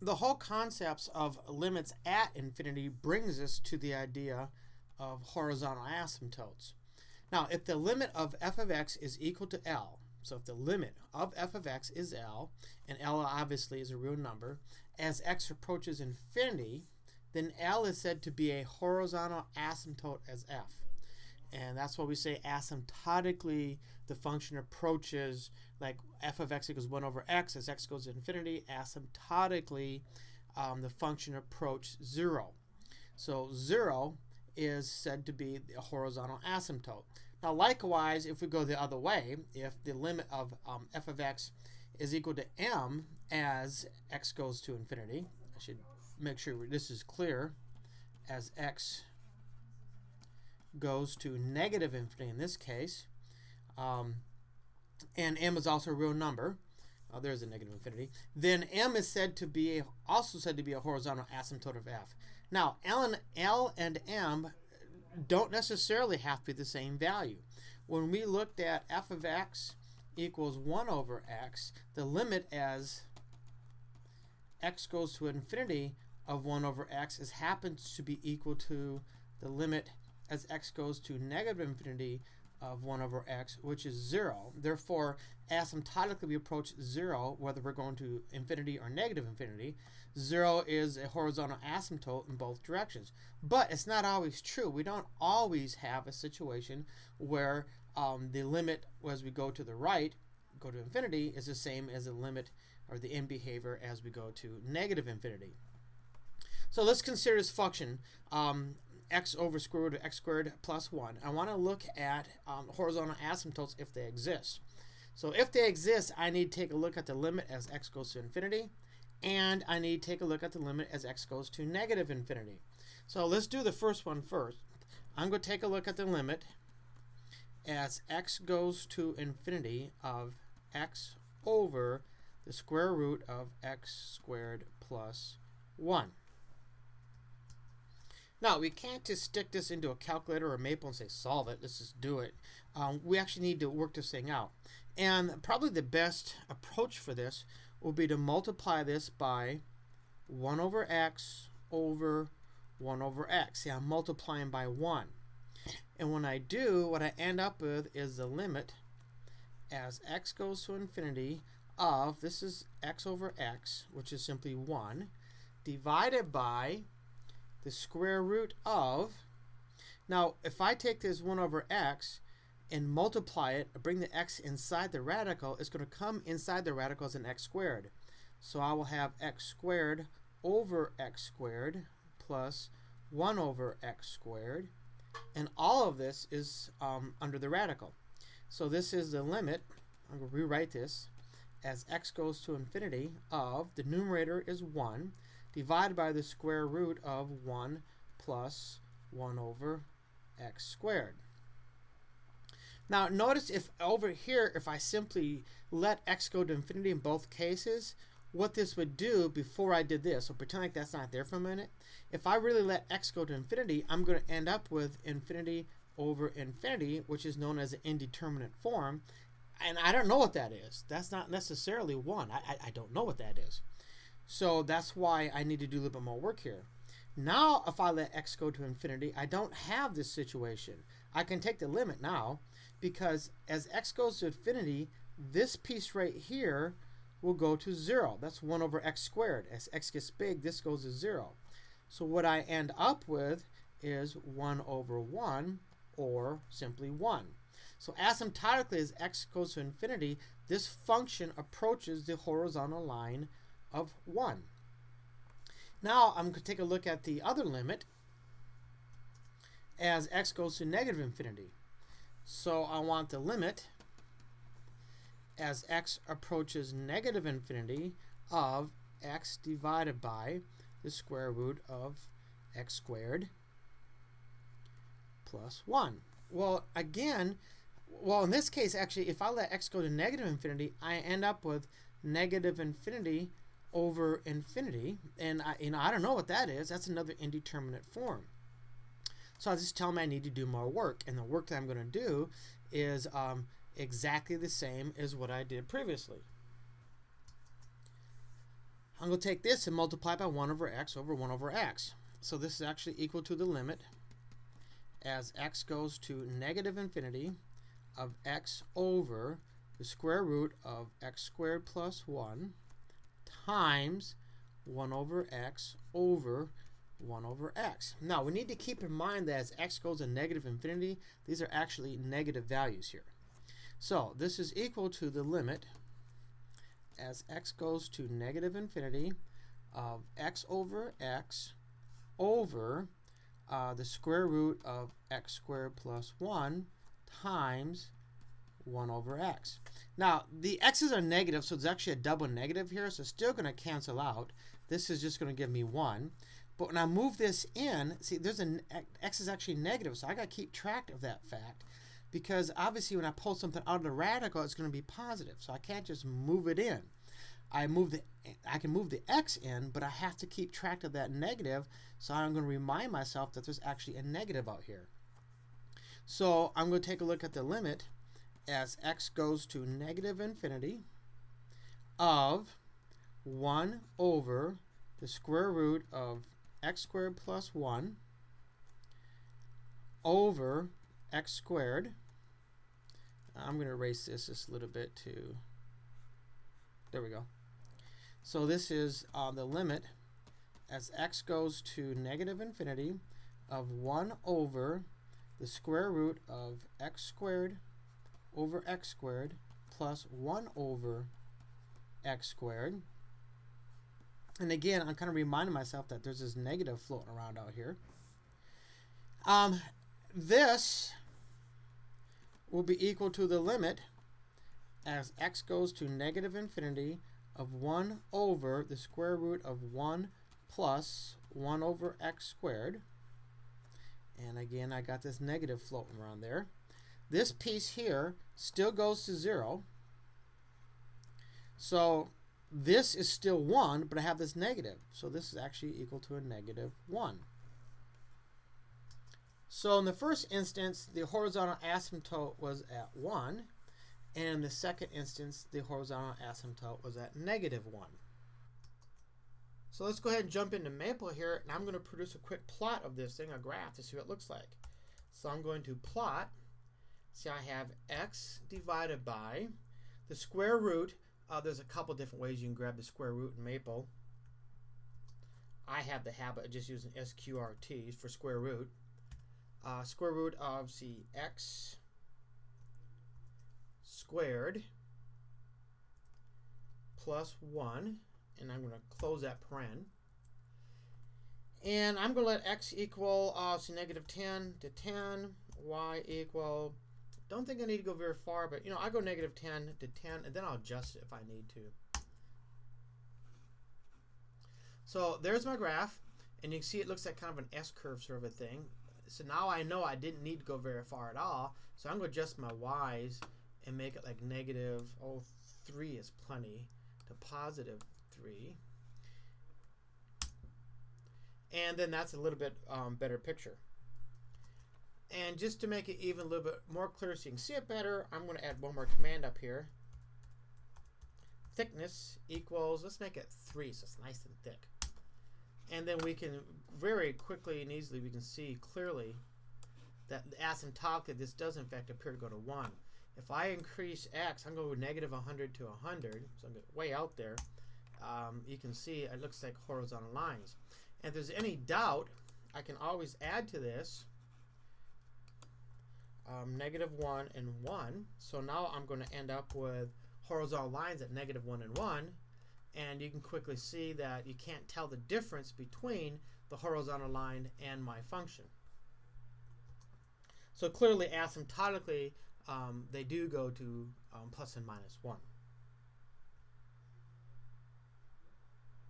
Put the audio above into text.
the whole concepts of limits at infinity brings us to the idea of horizontal asymptotes. Now, if the limit of f of x is equal to L, so if the limit of f of x is L, and L obviously is a real number, as x approaches infinity, then L is said to be a horizontal asymptote as f. And that's why we say asymptotically the function approaches, like f of x equals 1 over x. As x goes to infinity, asymptotically the function approaches 0. So 0 is said to be a horizontal asymptote. Now likewise, if we go the other way, if the limit of f of x is equal to m as x goes to infinity, I should make sure this is clear, as x goes to negative infinity in this case, and m is also a real number, there's a negative infinity, then m is said to be also said to be a horizontal asymptote of f. Now L and m don't necessarily have to be the same value. When we looked at f of x equals 1 over x, the limit as x goes to infinity of 1 over x happens to be equal to the limit as x goes to negative infinity of 1 over x, which is 0. Therefore, asymptotically we approach 0 whether we're going to infinity or negative infinity. 0 is a horizontal asymptote in both directions. But it's not always true. We don't always have a situation where the limit as we go to the right, go to infinity, is the same as the limit or the end behavior as we go to negative infinity. So let's consider this function, x over square root of x squared plus 1. I want to look at horizontal asymptotes if they exist. So if they exist, I need to take a look at the limit as x goes to infinity, and I need to take a look at the limit as x goes to negative infinity. So let's do the first one first. I'm going to take a look at the limit as x goes to infinity of x over the square root of x squared plus 1. Now, we can't just stick this into a calculator or Maple and say, solve it, let's just do it. We actually need to work this thing out. And probably the best approach for this will be to multiply this by 1 over x over 1 over x. See, I'm multiplying by 1. And when I do, what I end up with is the limit as x goes to infinity of, this is x over x, which is simply 1, divided by the square root of, now if I take this 1 over x and multiply it, bring the x inside the radical, it's going to come inside the radical as an x squared. So I will have x squared over x squared plus 1 over x squared, and all of this is under the radical. So this is the limit, I'm going to rewrite this, as x goes to infinity of, the numerator is 1, divided by the square root of 1 plus 1 over x squared. Now notice if over here, if I simply let x go to infinity in both cases, what this would do before I did this, so pretend like that's not there for a minute. If I really let x go to infinity, I'm going to end up with infinity over infinity, which is known as an indeterminate form. And I don't know what that is. That's not necessarily 1. I don't know what that is. So that's why I need to do a little bit more work here. Now, if I let x go to infinity, I don't have this situation. I can take the limit now, because as x goes to infinity, this piece right here will go to 0. That's 1 over x squared. As x gets big, this goes to 0. So what I end up with is 1 over 1, or simply 1. So asymptotically, as x goes to infinity, this function approaches the horizontal line of 1. Now I'm going to take a look at the other limit as x goes to negative infinity. So I want the limit as x approaches negative infinity of x divided by the square root of x squared plus 1. Well, again, in this case, actually, if I let x go to negative infinity, I end up with negative infinity over infinity, and I don't know what that is. That's another indeterminate form. So I'll just tell them I need to do more work, and the work that I'm going to do is exactly the same as what I did previously. I'm going to take this and multiply by 1 over x over 1 over x. So this is actually equal to the limit as x goes to negative infinity of x over the square root of x squared plus 1 times 1 over x over 1 over x. Now, we need to keep in mind that as x goes to negative infinity, these are actually negative values here. So this is equal to the limit as x goes to negative infinity of x over x over the square root of x squared plus 1 times 1 over x. Now, the x's are negative, so there's actually a double negative here, so it's still going to cancel out. This is just going to give me 1. But when I move this in, see, there's an x is actually negative, so I got to keep track of that fact, because obviously when I pull something out of the radical, it's going to be positive. So I can't just move it in. I can move the x in, but I have to keep track of that negative, so I'm going to remind myself that there's actually a negative out here. So I'm going to take a look at the limit as x goes to negative infinity of 1 over the square root of x squared plus 1 over x squared. I'm going to erase this just a little bit to, there we go. So this is the limit as x goes to negative infinity of 1 over the square root of x squared over x squared plus 1 over x squared. And again, I'm kind of reminding myself that there's this negative floating around out here. This will be equal to the limit as x goes to negative infinity of 1 over the square root of 1 plus 1 over x squared. And again, I got this negative floating around there. This piece here still goes to 0. So this is still 1, but I have this negative. So this is actually equal to a negative 1. So in the first instance, the horizontal asymptote was at 1. And in the second instance, the horizontal asymptote was at negative 1. So let's go ahead and jump into Maple here, and I'm going to produce a quick plot of this thing, a graph, to see what it looks like. So I'm going to plot. See, I have x divided by the square root. There's a couple different ways you can grab the square root in Maple. I have the habit of just using SQRT for square root. Square root of, see, x squared plus 1, and I'm going to close that paren. And I'm going to let x equal, see, negative 10 to 10, y equal, don't think I need to go very far, but, I go negative 10 to 10, and then I'll adjust it if I need to. So there's my graph, and you can see it looks like kind of an S-curve sort of a thing. So now I know I didn't need to go very far at all, so I'm going to adjust my y's and make it like negative, 3 is plenty, to positive 3. And then that's a little bit better picture. And just to make it even a little bit more clear so you can see it better, I'm going to add one more command up here. Thickness equals, let's make it 3 so it's nice and thick. And then we can very quickly and easily, we can see clearly that asymptotically this does in fact appear to go to 1. If I increase x, I'm going to go negative 100 to 100, so I'm way out there. You can see it looks like horizontal lines. And if there's any doubt, I can always add to this negative 1 and 1. So now I'm going to end up with horizontal lines at negative 1 and 1. And you can quickly see that you can't tell the difference between the horizontal line and my function. So clearly, asymptotically, they do go to plus and minus 1.